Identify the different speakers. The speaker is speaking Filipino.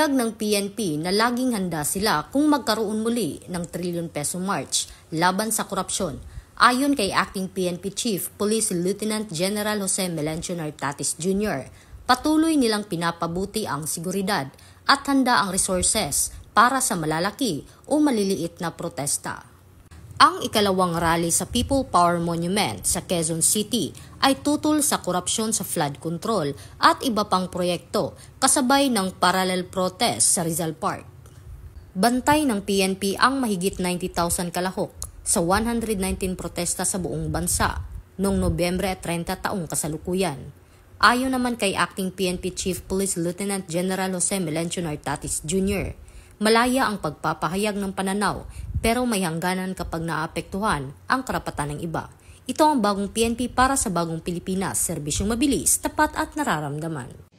Speaker 1: Pahayag ng PNP na laging handa sila kung magkaroon muli ng trilyon peso march laban sa korupsyon. Ayon kay Acting PNP Chief Police Lieutenant General Jose Melencio Nartatis Jr., patuloy nilang pinapabuti ang seguridad at handa ang resources para sa malalaki o maliliit na protesta. Ang ikalawang rally sa People Power Monument sa Quezon City ay tutol sa korupsyon sa flood control at iba pang proyekto kasabay ng parallel protest sa Rizal Park. Bantay ng PNP ang mahigit 90,000 kalahok sa 119 protesta sa buong bansa noong Nobyembre 30 taong kasalukuyan. Ayon naman kay Acting PNP Chief Police Lieutenant General Jose Melencio Nartatis Jr., malaya ang pagpapahayag ng pananaw pero may hangganan kapag naapektuhan ang karapatan ng iba. Ito ang bagong PNP para sa bagong Pilipinas, serbisyong mabilis, tapat at nararamdaman.